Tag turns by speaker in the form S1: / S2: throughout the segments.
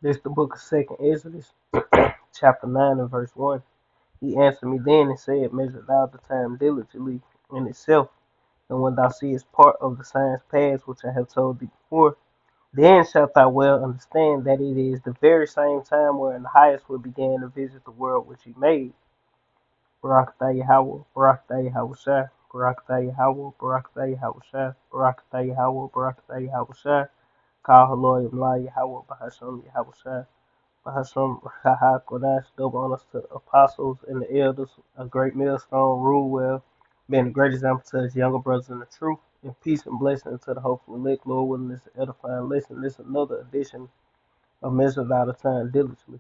S1: This is the book of Second Exodus, chapter 9 and verse 1. He answered me then and said, Measure thou the time diligently in itself, and when thou seest part of the signs past which I have told thee before, then shalt thou well understand that it is the very same time wherein the highest will begin to visit the world which he made. Barakatah Yahweh, Barakatah Yahweh Shai, Barakatah Yahweh, Barakatah Yahweh Shai, Barakatah Yahweh, Barakatah Yahweh Shai, Kal Haloy Yamla Yahweh, Bahasham Yahweh Shai. Hashem Haha Kodash, double honors to the apostles and the elders, a great millstone, rule well, being a great example to his younger brothers in the truth, and peace and blessing to the hopeful elect, Lord willing, this edifying lesson. This is another edition of Measure Out of Time Diligently.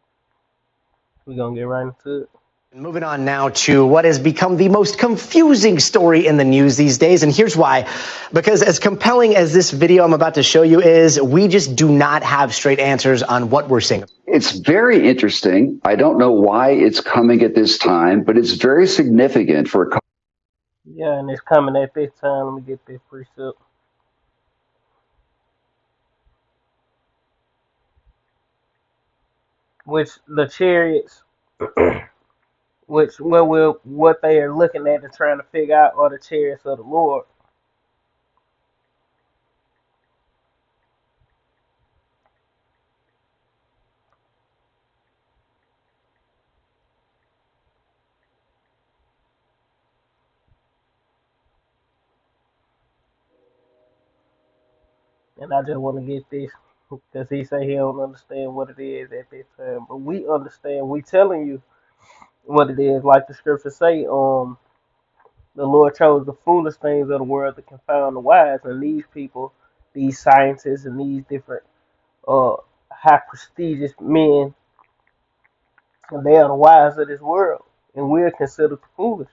S1: We're going to get right into it.
S2: Moving on now to what has become the most confusing story in the news these days. And here's why. Because as compelling as this video I'm about to show you is, we just do not have straight answers on what we're seeing.
S3: It's very interesting. I don't know why it's coming at this time, but it's very significant for a
S1: Yeah, and it's coming at this time. Let me get this precept. Which the chariots, what they are looking at and trying to figure out are the chariots of the Lord. And I just want to get this because he say he don't understand what it is at this time, but we understand. We telling you what it is, like the scriptures say. The Lord chose the foolish things of the world to confound the wise, and these people, these scientists, and these different uh high prestigious men, they are the wise of this world, and we're considered the foolish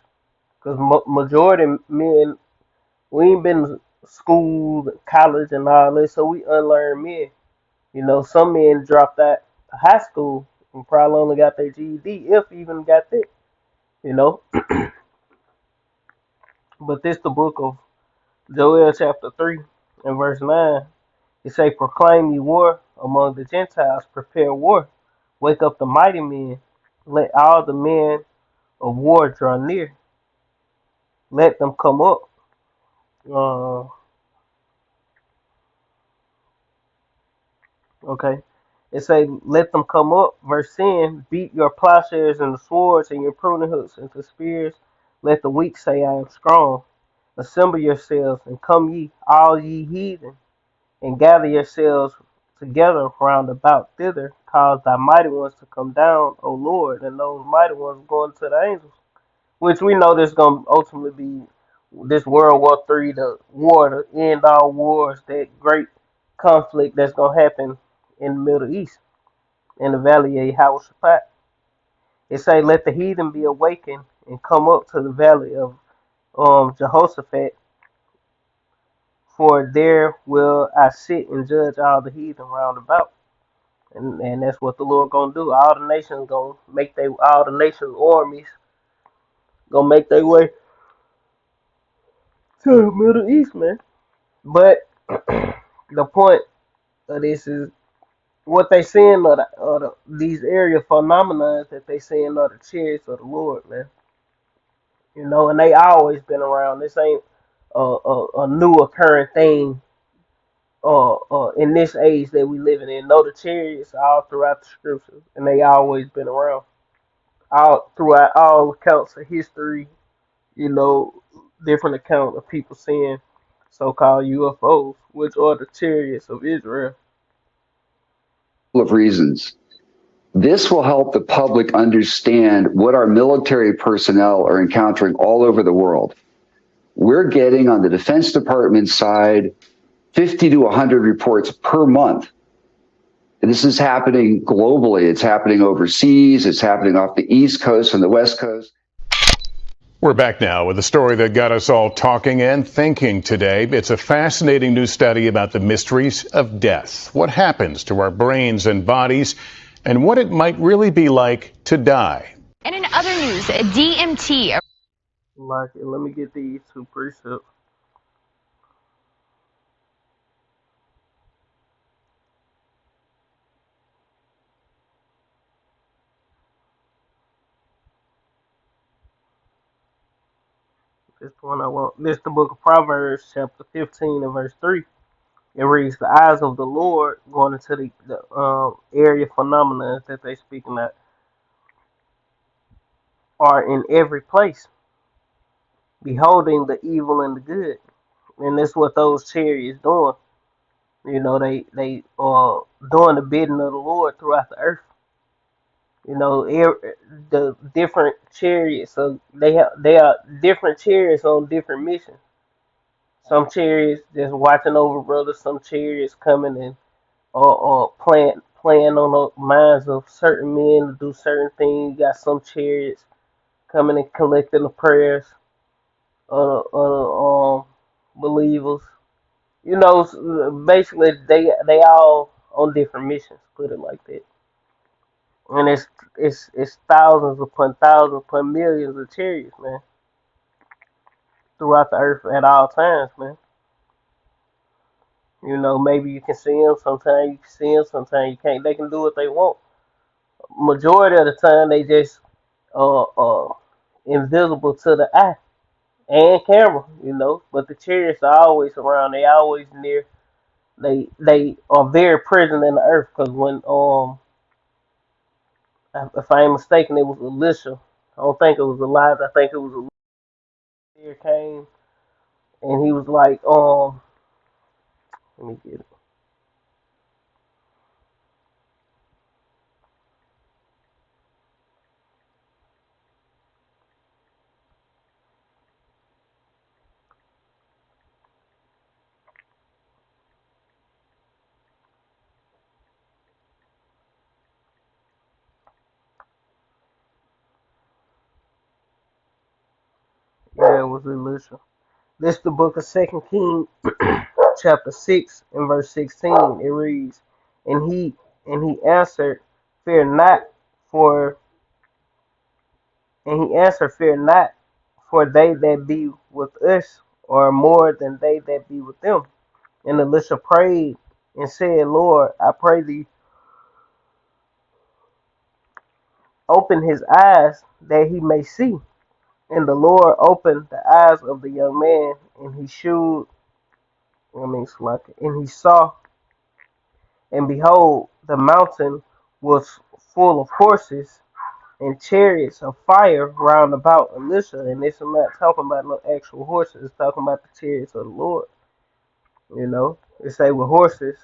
S1: because majority of men, we ain't been to school, college, and all this, so we unlearned men. You know, some men dropped out of high school and probably only got their GED, if even got that. You know, but this the book of Joel chapter 3 and verse 9. It say, Proclaim ye war among the Gentiles, prepare war, wake up the mighty men, let all the men of war draw near, let them come up. Uh, okay. It say, let them come up. Verse 10, beat your plowshares and the swords and your pruning hooks into spears. Let the weak say, I am strong. Assemble yourselves and come ye, all ye heathen, and gather yourselves together round about thither. Cause thy mighty ones to come down, O Lord, and those mighty ones going to the angels. Which we know this going to ultimately be this World War III, the war, to end all wars, that great conflict that's going to happen in the Middle East, in the valley of Yehoshaphat. It say, let the heathen be awakened and come up to the valley of Jehoshaphat, for there will I sit and judge all the heathen round about. And that's what the Lord gonna do. All the nations gonna make all the nations armies gonna make their way to the Middle East, man. But the point of this is what they saying these area phenomena that they saying are the chariots of the Lord, man. You know, and they always been around. This ain't a new occurring thing in this age that we living in. No, the chariots all throughout the scriptures, and they always been around. All throughout all accounts of history, you know, different account of people seeing so-called UFOs, which are the chariots of Israel.
S3: couple of reasons. This will help the public understand what our military personnel are encountering all over the world. We're getting on the Defense Department side 50 to 100 reports per month. And this is happening globally. It's happening overseas. It's happening off the East Coast and the West Coast.
S4: We're back now with a story that got us all talking and thinking today. It's a fascinating new study about the mysteries of death. What happens to our brains and bodies, and what it might really be like to die.
S5: And in other news, DMT.
S1: Like, let me get these two precepts. This the one I want. This the book of Proverbs, chapter 15 and verse 3. It reads, "The eyes of the Lord," going into the area phenomena that they speaking at, "are in every place, beholding the evil and the good." And that's what those chariots doing. You know, they are doing the bidding of the Lord throughout the earth. You know, the different chariots. So they are different chariots on different missions. Some chariots just watching over brothers. Some chariots coming and or playing on the minds of certain men to do certain things. You got some chariots coming and collecting the prayers of believers. You know, basically they all on different missions. Put it like that. And it's thousands upon millions of chariots, man, throughout the earth at all times, man. You know, maybe you can see them. Sometimes you can see them. Sometimes you can't. They can do what they want. Majority of the time, they just uh uh invisible to the eye and camera. You know, but the chariots are always around. They always near. They are very present in the earth because when if I ain't mistaken, it was Elisha. I don't think it was Elijah. I think it was Elisha came and he was like, let me get it. Yeah, it was Elisha. This the book of Second King, chapter 6 and verse 16. It reads, and he answered, "Fear not, for and he answered, Fear not, for they that be with us are more than they that be with them." And Elisha prayed and said, "Lord, I pray thee, open his eyes that he may see." And the Lord opened the eyes of the young man, and he shewed, and he saw, and behold, the mountain was full of horses and chariots of fire round about Elisha. And this is not talking about no actual horses, it's talking about the chariots of the Lord. You know, it say with horses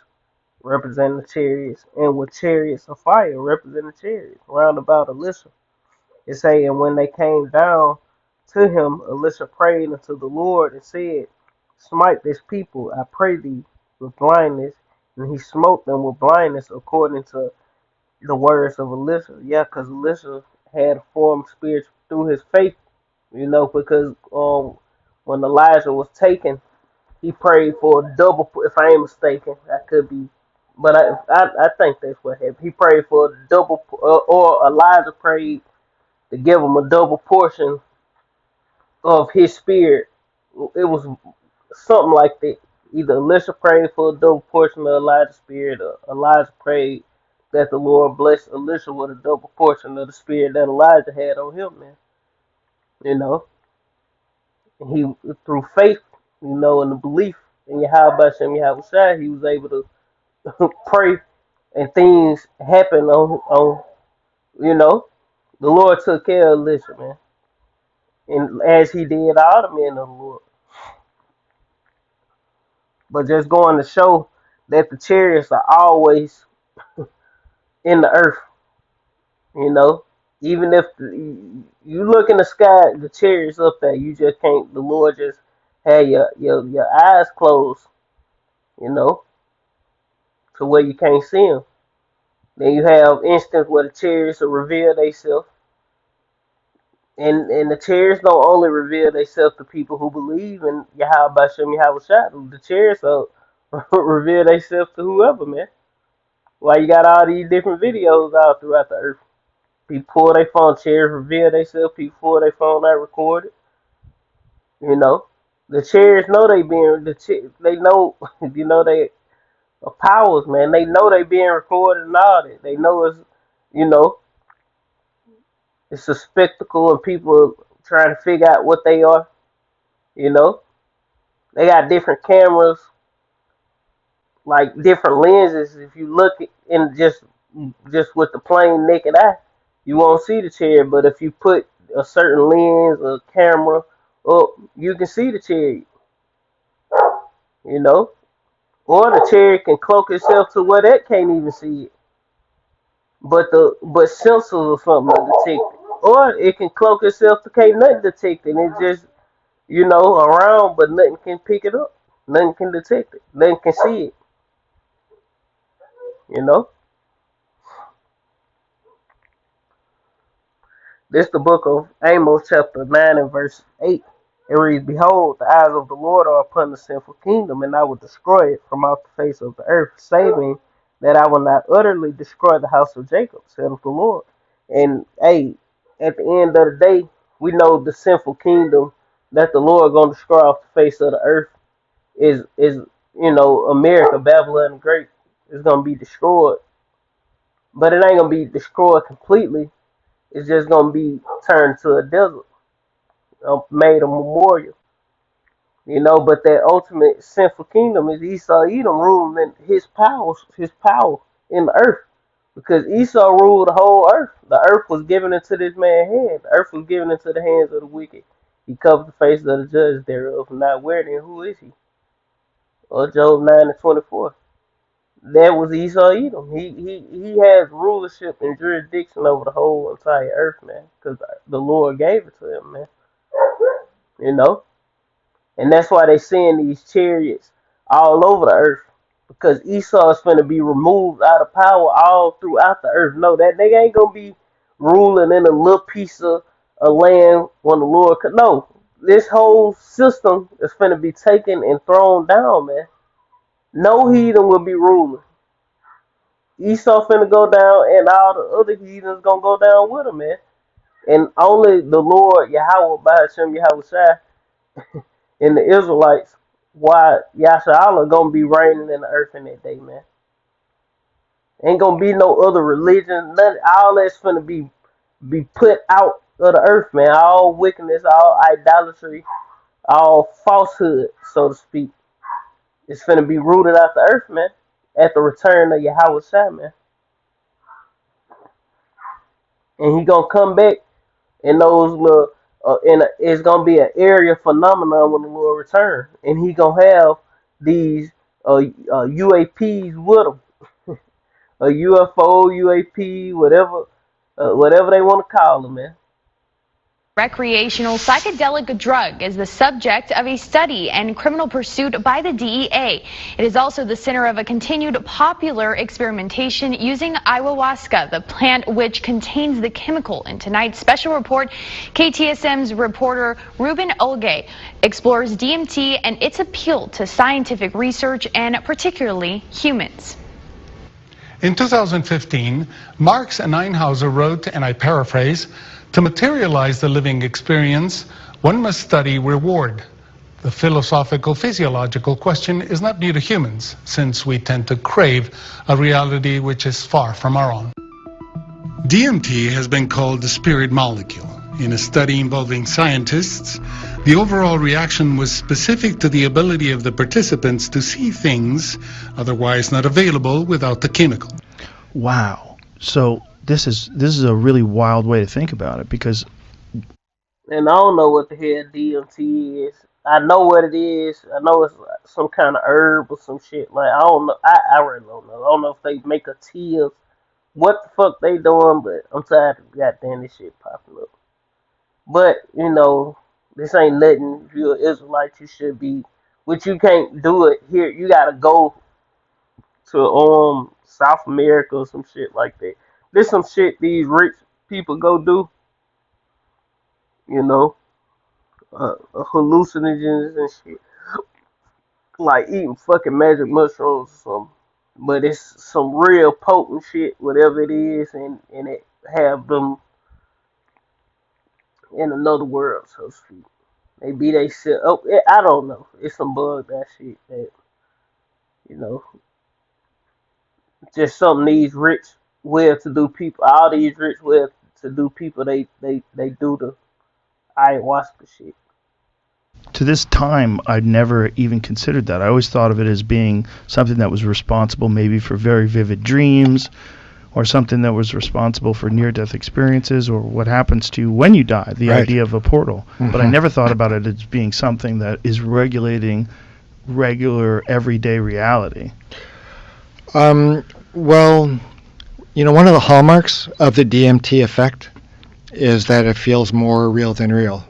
S1: representing the chariots, and with chariots of fire representing the chariots round about Elisha. It say, and when they came down to him, Elisha prayed unto the Lord and said, "Smite this people, I pray thee, with blindness." And he smote them with blindness according to the words of Elisha. Yeah, because Elisha had formed spirits through his faith, you know, because when Elijah was taken, he prayed for a double, if I ain't mistaken, I could be, but I think that's what happened. He prayed for a double, or Elijah prayed to give him a double portion of his spirit. It was something like that. Either Elisha prayed for a double portion of Elijah's spirit, or Elijah prayed that the Lord bless Elisha with a double portion of the spirit that Elijah had on him, man. You know, and he through faith, you know, and the belief in Yahweh Shem Yahweh, he was able to pray, and things happen on you know. The Lord took care of Elisha, man, and as he did all the men of the Lord. But just going to show that the chariots are always in the earth, you know. Even if you look in the sky, the chariots up there, you just can't. The Lord just had your eyes closed, you know, to where you can't see them. Then you have instances where the chariots will reveal themselves, and the chariots don't only reveal themselves to people who believe in Yahweh Bashem Yahweh Shai. The chariots will reveal themselves to whoever, man. Why you got all these different videos out throughout the earth? People pull their phone, chariots reveal themselves. People pull their phone out, record it. You know, the chariots know they know, you know, they are powers, man. They know they being recorded and all that. They know you know, it's a spectacle and people trying to figure out what they are. You know, they got different cameras, like different lenses. If you look in just with the plain naked eye, you won't see the chair. But if you put a certain lens or camera up, you can see the chair. You know, or the chair can cloak itself to where that can't even see it. But sensors or something to detect it. Or it can cloak itself to can't nothing detect it. And it just around, but nothing can pick it up. Nothing can detect it. Nothing can see it. You know. This the book of Amos, chapter 9 and verse 8. It reads, Behold, the eyes of the Lord are upon the sinful kingdom, and I will destroy it from off the face of the earth, saving that I will not utterly destroy the house of Jacob, saith the Lord. And hey, at the end of the day, we know the sinful kingdom that the Lord gonna destroy off the face of the earth is America, Babylon the Great is gonna be destroyed. But it ain't gonna be destroyed completely. It's just gonna be turned to a desert, made a memorial, But that ultimate sinful kingdom is Esau, Edom ruling his power in the earth, because Esau ruled the whole earth. The earth was given into this man's hand. The earth was given into the hands of the wicked. He covered the face of the judge thereof, not where then who is he? Or Job 9:24. That was Esau Edom. He has rulership and jurisdiction over the whole entire earth, man, because the Lord gave it to him, man. You know, and that's why they send these chariots all over the earth, because Esau is going to be removed out of power all throughout the earth. No, that nigga ain't gonna be ruling in a little piece of a land when the Lord could. No, this whole system is going to be taken and thrown down, man. No heathen will be ruling. Esau finna go down, and all the other heathens gonna go down with him, man. And only the Lord Yahweh Ba'ashem Yahweh Shai and the Israelites, why Yasha'Allah gonna be reigning in the earth in that day, man. Ain't gonna be no other religion. None, all that's finna be put out of the earth, man. All wickedness, all idolatry, all falsehood, so to speak. It's finna be rooted out the earth, man. At the return of Yahweh Shai, man. And he gonna come back in those little, it's gonna be an area phenomenon when the Lord return, and he gonna have these UAPs with him, a UFO, UAP, whatever they want to call them, man.
S5: Recreational psychedelic drug is the subject of a study and criminal pursuit by the DEA. It is also the center of a continued popular experimentation using ayahuasca, the plant which contains the chemical. In tonight's special report, KTSM's reporter Ruben Olgay explores DMT and its appeal to scientific research and particularly humans.
S6: In 2015, Marx and Einhauser wrote, and I paraphrase, to materialize the living experience, one must study reward. The philosophical physiological question is not new to humans, since we tend to crave a reality which is far from our own. DMT has been called the spirit molecule. In a study involving scientists, the overall reaction was specific to the ability of the participants to see things otherwise not available without the chemical.
S7: Wow. So this is a really wild way to think about it, because
S1: And I don't know what the hell DMT is. I know what it is. I know it's some kind of herb or some shit. Like, I don't know. I really don't know. I don't know if they make a tea of what the fuck they doing, but I'm tired of goddamn this shit popping up. But, this ain't nothing. If you're an Israelite, you should be. Which you can't do it here. You gotta go to South America or some shit like that. There's some shit these rich people go do, you know, hallucinogens and shit, like eating fucking magic mushrooms or something. But it's some real potent shit, whatever it is, and it have them in another world, so to speak. Maybe they said, I don't know. It's some bug that shit that, you know, just something these rich, well-to-do people, all these rich, well-to-do people, they do the ayahuasca shit.
S7: To this time, I'd never even considered that. I always thought of it as being something that was responsible maybe for very vivid dreams, or something that was responsible for near-death experiences, or what happens to you when you die, the idea of a portal. But I never thought about it as being something that is regulating regular, everyday reality.
S8: Well, you know, one of the hallmarks of the DMT effect is that it feels more real than real.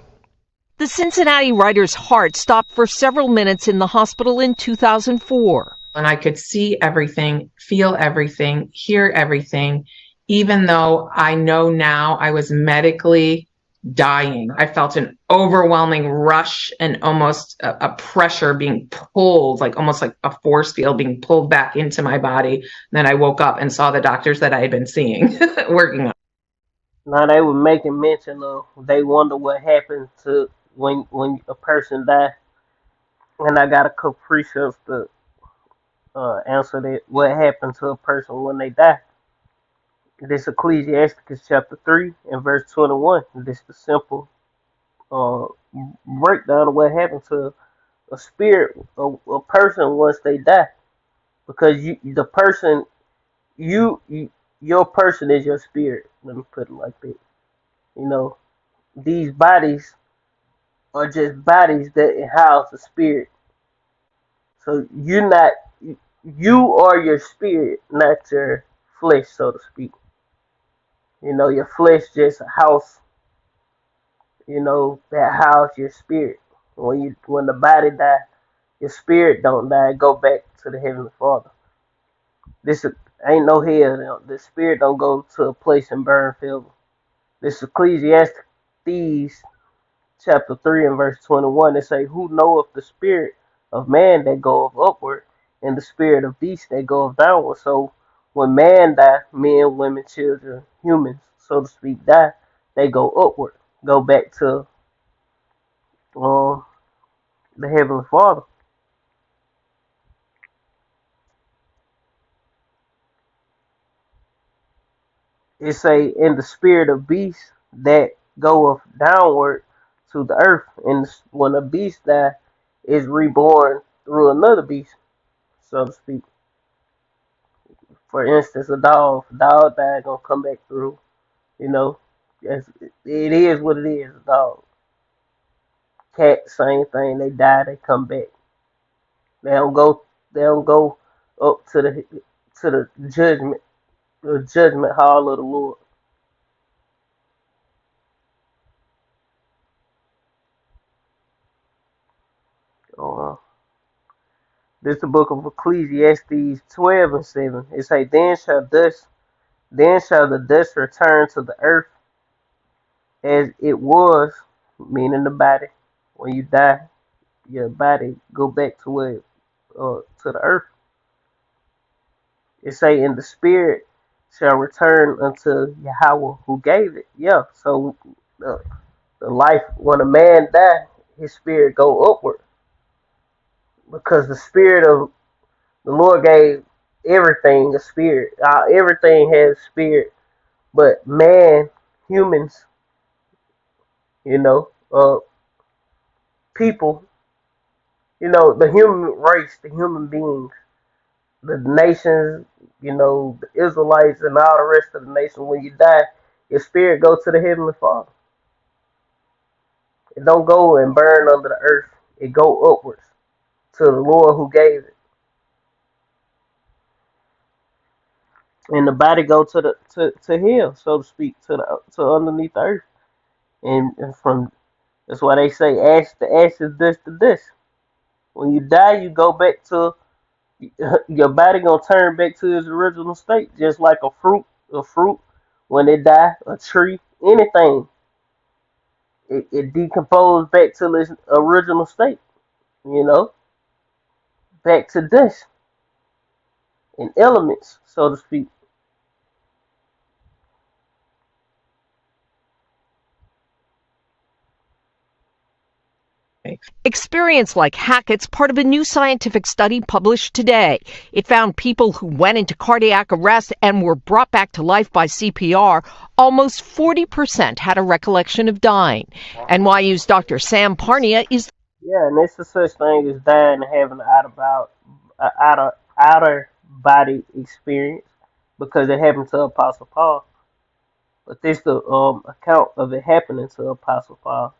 S9: The Cincinnati writer's heart stopped for several minutes in the hospital in 2004.
S10: And I could see everything, feel everything, hear everything, even though I know now I was medically dying. I felt an overwhelming rush and almost a pressure being pulled, like almost like a force field being pulled back into my body. Then I woke up and saw the doctors that I had been seeing working on.
S1: Now they were making mention of they wonder what happened to when a person died, and I got a capricious to answer that what happened to a person when they die. This Ecclesiasticus chapter 3 and verse 21. This is the simple uh, breakdown of what happened to a spirit, a person once they die. Because the person, your person is your spirit. Let me put it like that. You know, these bodies are just bodies that house the spirit. So you are your spirit, not your flesh, so to speak. You know, your flesh just a house, you know, that house your spirit. When the body die, your spirit don't die, go back to the Heavenly Father. This ain't no hell. The spirit don't go to a place and burn forever. This Ecclesiastes chapter 3 and verse 21, it say, who knoweth the spirit of man that goeth upward, and the spirit of beast that goeth downward. So when man die, men, women, children, humans, so to speak, die, they go upward, go back to the Heavenly Father. It say, in the spirit of beast that goeth downward to the earth, and when a beast die, is reborn through another beast, so to speak. For instance, a dog. If a dog died, gonna come back through. You know, it is what it is. A dog. Cat, same thing. They die, they come back. They don't go. They don't go up to the judgment hall of the Lord. Uh, this is the book of Ecclesiastes 12 and 7. It say, then shall the dust return to the earth as it was, meaning the body. When you die, your body go back to where to the earth. It say, and the spirit shall return unto Yahweh who gave it. Yeah, so the life, when a man die, his spirit go upward, because the spirit of the Lord gave everything a spirit. Everything has spirit, but man, humans, you know, people, you know, the human race, the human beings, the nations, you know, the Israelites and all the rest of the nation, when you die, your spirit go to the Heavenly Father. It don't go and burn under the earth. It go upwards to the Lord who gave it. And the body go to hell, so to speak, to underneath the earth. And from that's why they say ash to ashes, dust to dust. When you die, you go back to your body gonna turn back to its original state, just like a fruit. A fruit, when it die, a tree, anything, it decomposes back to its original state. You know, back to dust and elements, so to speak.
S9: Experience like Hackett's part of a new scientific study published today. It found people who went into cardiac arrest and were brought back to life by CPR, almost 40% had a recollection of dying. NYU's Dr. Sam Parnia is
S1: Yeah, and it's a such thing as dying and having an outer body experience because it happened to Apostle Paul. But this the account of it happening to Apostle Paul.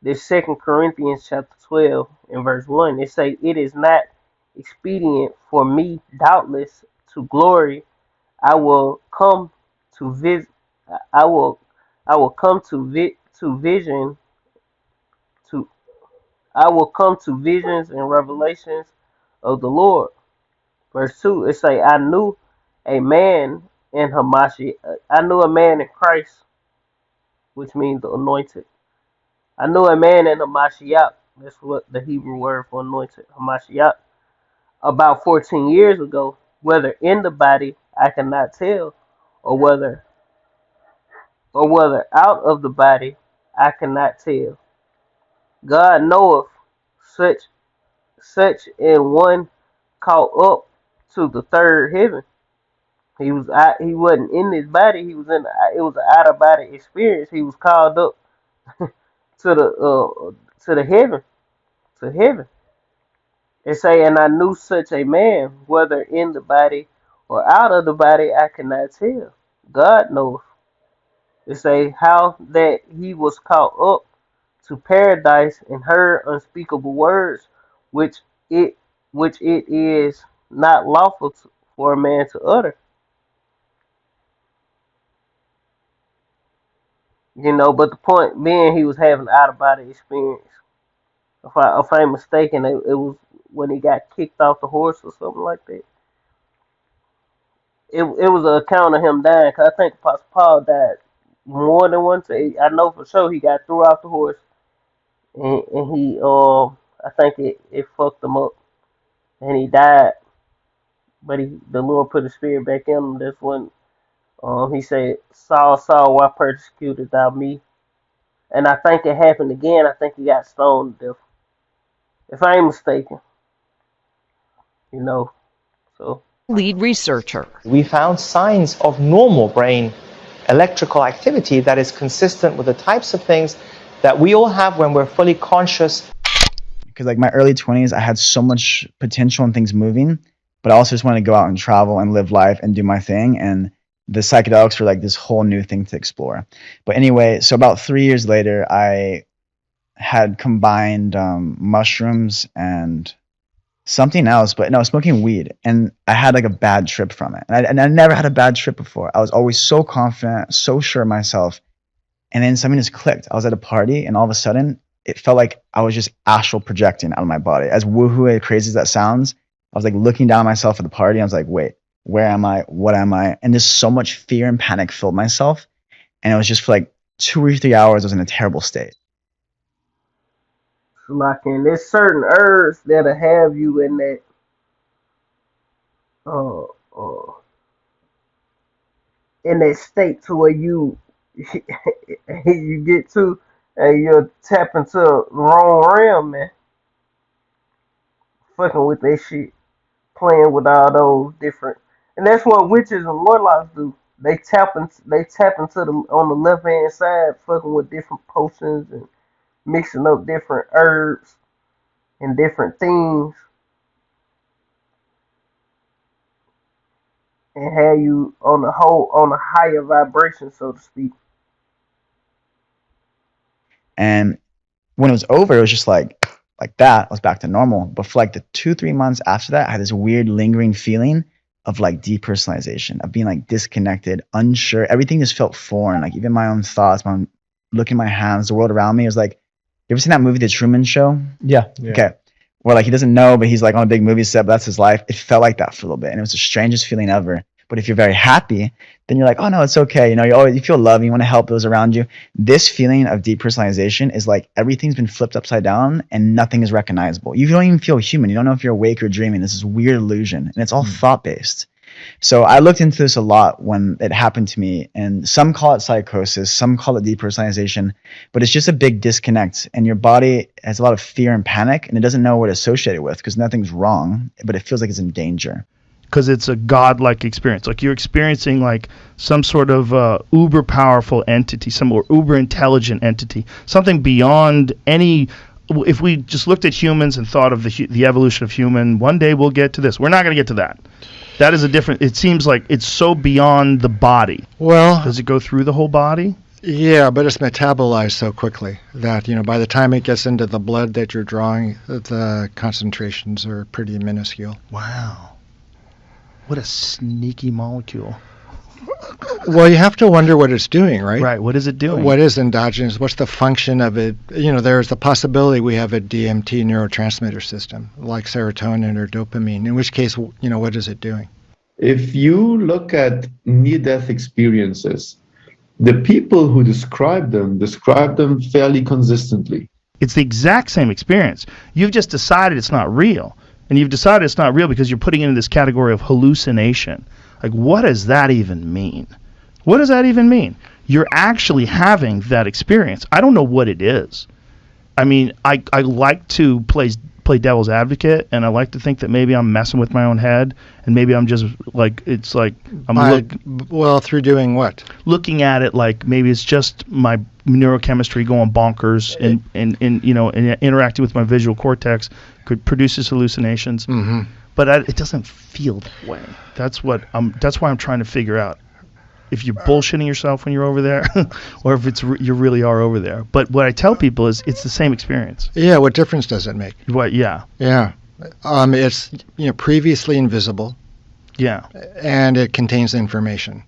S1: This Second Corinthians chapter 12 and verse 1. It say, "It is not expedient for me, doubtless, to glory. I will come to visit. I will I will come to vision to I will come to visions and revelations of the Lord." Verse 2, it say, a man I knew a man in Christ, which means the anointed. I knew a man in Hamashiach. That's what the Hebrew word for anointed, Hamashiach, about 14 years ago. Whether in the body, I cannot tell, or whether out of the body, I cannot tell. God knoweth such in one caught up to the third heaven. He wasn't in his body. He was it was an out of body experience. He was called up to the heaven to heaven. It say, and I knew such a man, whether in the body or out of the body, I cannot tell. God knows. It say how that he was caught up to paradise and heard unspeakable words, which it which it is not lawful for a man to utter. But the point being, he was having out of body experience. If I ain't mistaken, it was when he got kicked off the horse or something like that. It was an account of him dying. 'Cause I think Apostle Paul died more than once. I know for sure he got threw off the horse, and he I think it fucked him up, and he died. But the Lord put the spirit back in him. That's when he said, "Saul, Saul, why persecuted thou me?" And I think it happened again. I think he got stoned to death, if I ain't mistaken. You know, so
S9: Lead researcher.
S11: We found signs of normal brain electrical activity that is consistent with the types of things that we all have when we're fully conscious.
S12: Because like my early 20s, I had so much potential and things moving, but I also just wanted to go out and travel and live life and do my thing. And the psychedelics were like this whole new thing to explore. But anyway, so about 3 years later, I had combined mushrooms and something else, but no, smoking weed. And I had like a bad trip from it. And I never had a bad trip before. I was always so confident, so sure of myself. And then something just clicked. I was at a party and all of a sudden it felt like I was just astral projecting out of my body. As woohoo and crazy as that sounds, I was like looking down at myself at the party. And I was like, wait, where am I? What am I? And just so much fear and panic filled myself. And it was just for like 2 or 3 hours, I was in a terrible state.
S1: like, and there's certain herbs that'll have you in that uh, uh in that state to where you you get to and you'll tap into the wrong realm, man. Fucking with that shit, playing with all those different, and that's what witches and warlocks do. They tap into the on the left hand side, fucking with different potions and mixing up different herbs and different things, and have you on a higher vibration, so to speak.
S12: And when it was over, it was just like that. I was back to normal. But for like the 2-3 months after that, I had this weird lingering feeling of like depersonalization, of being like disconnected, unsure. Everything just felt foreign. Like even my own thoughts, my looking at my hands, the world around me. It was like, you ever seen that movie, The Truman Show?
S11: Yeah.
S12: Okay. Where like he doesn't know, but he's like on a big movie set, but that's his life. It felt like that for a little bit. And it was the strangest feeling ever. But if you're very happy, then you're like, oh no, it's okay. You feel love, you want to help those around you. This feeling of depersonalization is like everything's been flipped upside down and nothing is recognizable. You don't even feel human. You don't know if you're awake or dreaming. This is weird illusion. And it's all thought based. So I looked into this a lot when it happened to me, and some call it psychosis, some call it depersonalization, but it's just a big disconnect, and your body has a lot of fear and panic, and it doesn't know what to associate it with because nothing's wrong, but it feels like it's in danger.
S7: Because it's a godlike experience. Like you're experiencing like some sort of uber powerful entity, some or uber intelligent entity, something beyond any if we just looked at humans and thought of the evolution of human, one day we'll get to this. We're not going to get to that. That is a different. It seems like it's so beyond the body.
S8: Well,
S7: does it go through the whole body?
S8: Yeah, but it's metabolized so quickly that, by the time it gets into the blood that you're drawing, the concentrations are pretty minuscule.
S7: Wow. What a sneaky molecule.
S8: Well, you have to wonder what it's doing, right?
S7: Right. What is it doing?
S8: What is endogenous? What's the function of it? There's the possibility we have a DMT neurotransmitter system like serotonin or dopamine, in which case, what is it doing?
S13: If you look at near-death experiences, the people who describe them fairly consistently.
S7: It's the exact same experience. You've just decided it's not real. And you've decided it's not real because you're putting it in this category of hallucination. Like, what does that even mean? What does that even mean? You're actually having that experience. I don't know what it is. I mean, I like to play devil's advocate, and I like to think that maybe I'm messing with my own head, and maybe I'm just like, it's like
S8: well, through doing what?
S7: Looking at it like maybe it's just my neurochemistry going bonkers, and interacting with my visual cortex could produces hallucinations.
S8: Mm-hmm.
S7: But it doesn't feel that way. That's why I'm trying to figure out if you're bullshitting yourself when you're over there, or if you really are over there. But what I tell people is it's the same experience.
S8: Yeah. What difference does it make?
S7: What? Yeah.
S8: Yeah. It's previously invisible.
S7: Yeah.
S8: And it contains information.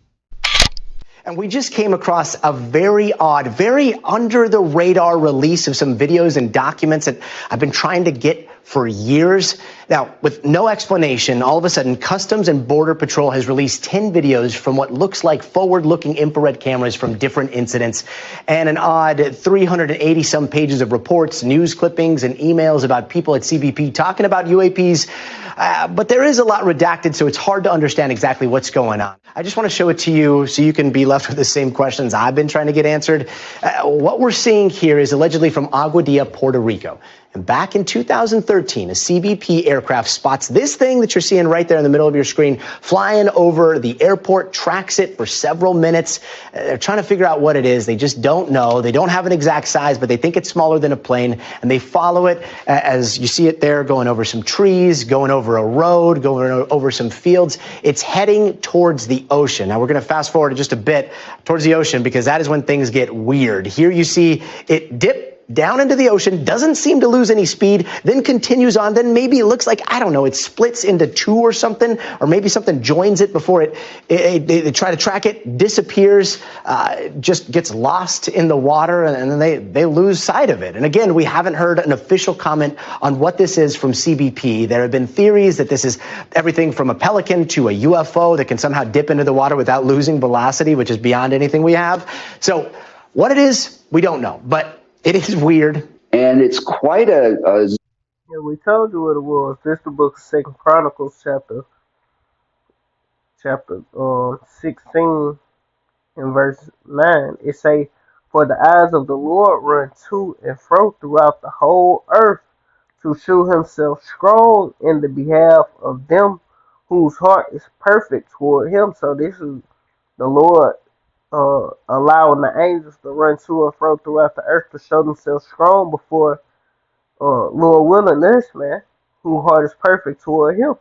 S2: And we just came across a very odd, very under the radar release of some videos and documents that I've been trying to get for years. Now, with no explanation, all of a sudden, Customs and Border Patrol has released 10 videos from what looks like forward-looking infrared cameras from different incidents, and an odd 380-some pages of reports, news clippings, and emails about people at CBP talking about UAPs. But there is a lot redacted, so it's hard to understand exactly what's going on. I just want to show it to you so you can be left with the same questions I've been trying to get answered. What we're seeing here is allegedly from Aguadilla, Puerto Rico. And back in 2013, a CBP aircraft spots this thing that you're seeing right there in the middle of your screen flying over the airport, tracks it for several minutes. They're trying to figure out what it is. They just don't know. They don't have an exact size, but they think it's smaller than a plane. And they follow it as you see it there going over some trees, going over a road, going over some fields. It's heading towards the ocean. Now, we're going to fast forward just a bit towards the ocean because that is when things get weird. Here you see it dip down into the ocean, doesn't seem to lose any speed, then continues on, then maybe it looks like, I don't know, it splits into two or something, or maybe something joins it before they try to track it, disappears, just gets lost in the water, and then they lose sight of it. And again, we haven't heard an official comment on what this is from CBP. There have been theories that this is everything from a pelican to a UFO that can somehow dip into the water without losing velocity, which is beyond anything we have. So what it is, we don't know, but it is weird.
S3: And it's quite
S1: Yeah, we told you what it was. This the book of 2 Chronicles, chapter 16 and verse 9. It say, "For the eyes of the Lord run to and fro throughout the whole earth, to shew himself strong in the behalf of them whose heart is perfect toward him." So this is the Lord allowing the angels to run to and fro throughout the earth to show themselves strong before Lord willing us, man, whose heart is perfect toward him.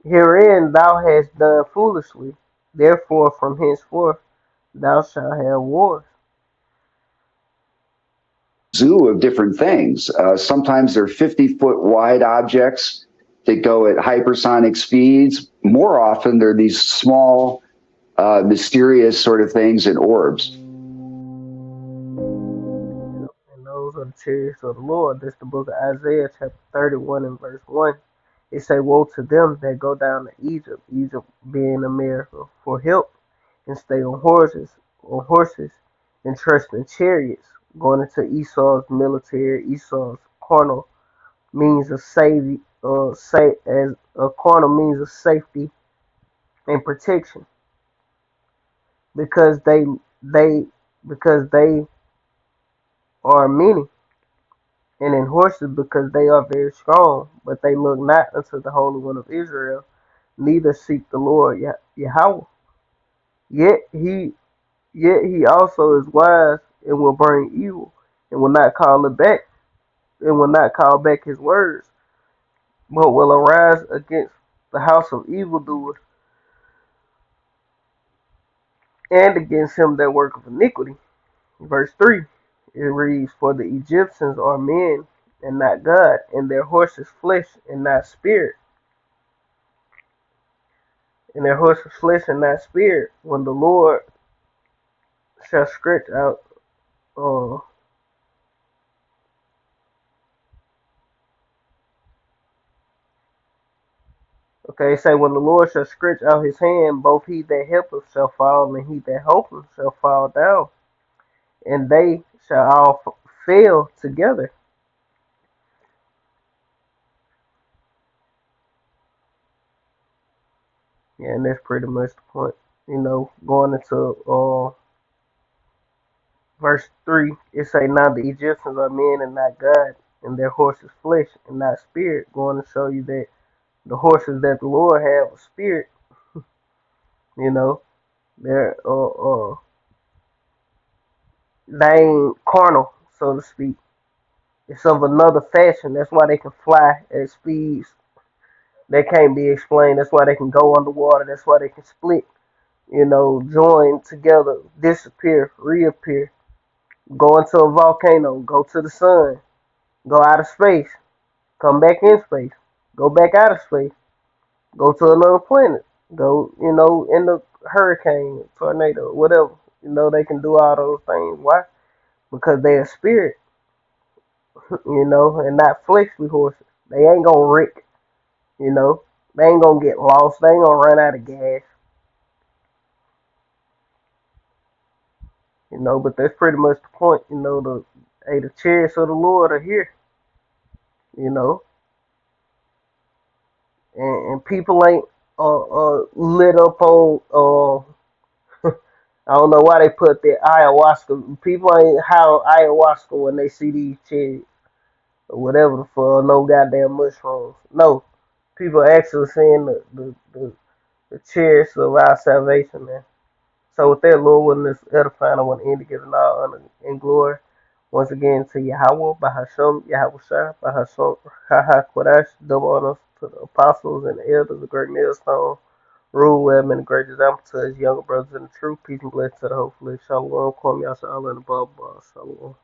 S1: Herein thou hast done foolishly, therefore from henceforth thou shalt have wars.
S3: Zoo of different things. Sometimes they're 50-foot wide objects that go at hypersonic speeds. More often, they're these small, mysterious sort of things in orbs.
S1: And those are the chariots of the Lord. That's the book of Isaiah, chapter 31 and verse 1. It say, "Woe to them that go down to Egypt," Egypt being America, "for help, and stay on horses, and trust in chariots," going into Esau's military, Esau's carnal means of safety, as a carnal means of safety and protection, because they are many, and in horses because they are very strong, but they look not unto the Holy One of Israel, neither seek the Lord Yahweh. Yet he also is wise and will bring evil. and will not call it back, and will not call back his words, but will arise against the house of evildoers and against him that worketh iniquity. Verse 3, it reads, For the Egyptians are men and not God, and their horses flesh and not spirit. And their horses flesh and not spirit. When the Lord shall stretch out, uh, okay, say, when the Lord shall stretch out his hand, both he that helpeth shall fall, and he that hopeth shall fall down, and they shall all fail together. Yeah, and that's pretty much the point. Going into verse 3, it say, Now the Egyptians are men and not God, and their horses flesh and not spirit. Going to show you that the horses that the Lord have are spirit. You know, they're they ain't carnal, so to speak. It's of another fashion. That's why they can fly at speeds that can't be explained. That's why they can go underwater. That's why they can split. Join together, disappear, reappear, go into a volcano, go to the sun, go out of space, come back in space, go back out of space, go to another planet, go, in the hurricane, tornado, whatever. They can do all those things. Why? Because they are spirit, and not fleshly horses. They ain't gonna wreck, you know. They ain't gonna get lost. They ain't gonna run out of gas, But that's pretty much the point, the chariots of the Lord are here, you know, and people ain't lit up on I don't know why they put that ayahuasca. People ain't how ayahuasca when they see these chariots or whatever for no goddamn mushrooms. No, people actually seeing the chariots of our salvation, man. So with that, Lord, when this edifying, I want to end it giving all honor and glory once again to Yahweh, Bahasham, Yahweh Shai, Bahasham, Haha Kodash, double honors to the apostles and the elders, the great millstone, rule well and the great example to his younger brothers in the truth. Peace and blessings to the whole flesh. Shalom, Kwam Yasha Allah and above, Shalom.